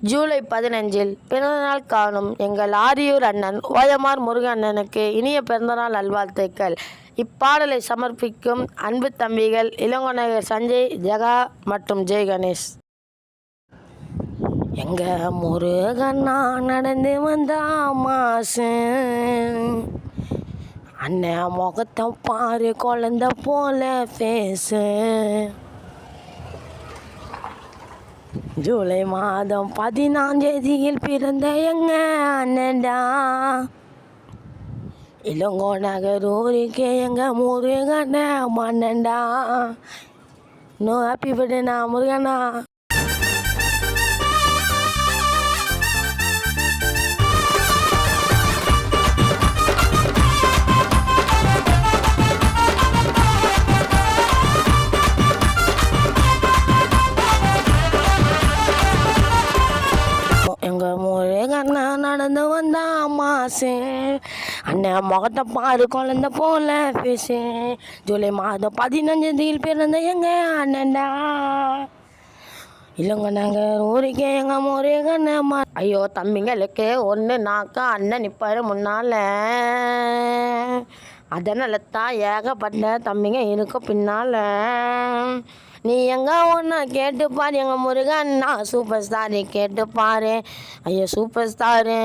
ஜூலை 15 பிறந்தநாள் காணும் எங்கள் ஆரியூர் அண்ணன் ஓயமார் முருகன் அண்ணனுக்கு இனிய பிறந்தநாள் நல்வாழ்த்துக்கள். இப்பாடலை சமர்ப்பிக்கும் அன்பு தம்பிகள் இளங்கோநகர் சஞ்சய், ஜெகா மற்றும் ஜெய் கணேஷ். எங்க முருகண்ணா நடந்து வந்தா மாசு, அண்ணன் முகத்தை பாரு குழந்த போல பேசு. ஜூலை மாதம் 14 பிறந்த எங்க அண்ணன்டா, இளங்கோநகர் ஊருக்கு எங்க முருகண்ண மன்னன்டா. No happy பர்த்டேண்ணா முருகண்ணா. எங்கள் முருகண்ணா நடந்து வந்தா மாசு, அண்ணன் முகத்தை பாரு குழந்த போல பேசு. ஜூலை மாதம் 15 பிறந்த எங்க அண்ணன்டா, இளங்கோநகர் ஊருக்கே எங்க முருகண்ண. ஐயோ தம்பிங்களுக்கு ஒன்று நாக்கா அண்ணன் நிற்பாரு முன்னால, அதனால தான் ஏகப்பட்ட தம்பிங்க இருக்கும் பின்னால். நீ எங்க ஒன்றா கேட்டு பாரு எங்கள் முருகண்ணா சூப்பர் ஸ்டாரு கேட்டு பாரு. ஐயோ சூப்பர் ஸ்டாரு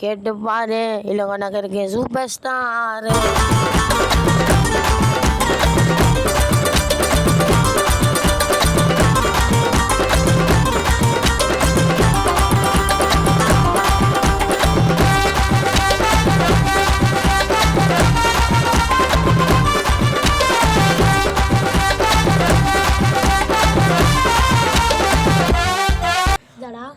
கேட்டு பாரு, இளங்கோநகருக்கு சூப்பர் ஸ்டாரு.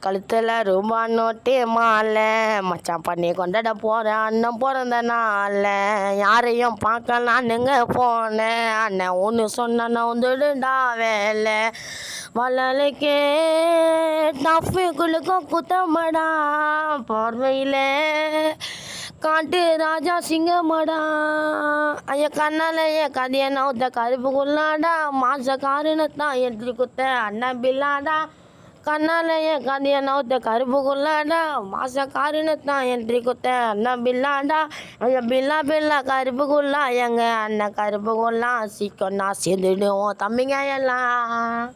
கழுத்தில் ரூபா நோட்டு மாலை, மச்சான் பண்ணி கொண்டாட போகிறேன் அண்ணன் பிறந்த நாள். யாரையும் பார்க்கலான்னுங்க போனேன், அண்ணன் ஒன்று சொன்னா வந்துடுடா வேலை. வளலைக்கே டஃபுக்குள்ளுக்கும் குத்தமடா, பார்வையில் காட்டு ராஜா சிங்கமடா. ஐயா கண்ணால என் கதையை நவுத்த கருப்புக்குள்ளாடா, மாச காரணத்தான் எட்டு குத்த அண்ணன் பில்லாடா. கண்ணால என் கதையை நவுத்த கருப்புக்குள்ளாடா, மாச காரணத்தான் என்ட்ரி குத்த அண்ணன் பில்லாடா. ஐயா பில்லா பில்லா கருப்புக்குள்ளா எங்க அண்ணன் கருப்புக்குள்ளா, சீக்கிரம் நான் சேர்ந்துடுவோம் தம்பிங்க எல்லாம்.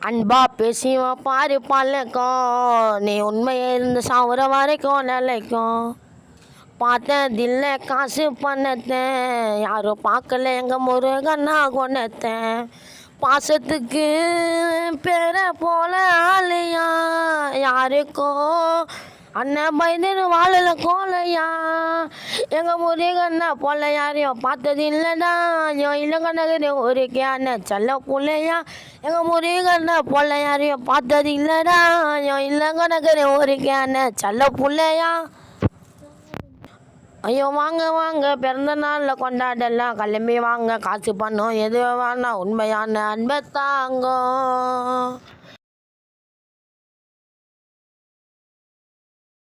அன்பா பேசிவா பாரு பழக்கம், நீ உண்மையை இருந்து சாவுற வரைக்கும் நிலைக்கும். பார்த்ததில்லை காசு பண்ணத்தை, யாரும் பார்க்கல எங்கள் முருகண்ணா கொண்டத்தை. பாசத்துக்கு பேர போல ஆலையா, யாருக்கும் அண்ணன் பயந்துன்னு வாழல கோலையா. எங்கள் முருகண்ணா போல யாரையும் பார்த்தது இல்லைடா, இளங்கோநகர் ஊருக்கே அண்ணன் செல்ல பிள்ளையா. எங்கள் முருகண்ணா போல யாரையும் பார்த்தது இல்லைடா, இளங்கோநகர் ஊருக்கே அண்ணன் செல்ல பிள்ளையா. ஐயோ வாங்க வாங்க பிறந்த நாளில் கொண்டாடலாம், கிளம்பி வாங்க காசு பண்ணோம் எது வேணா உண்மையான அன்பை தாங்கோ.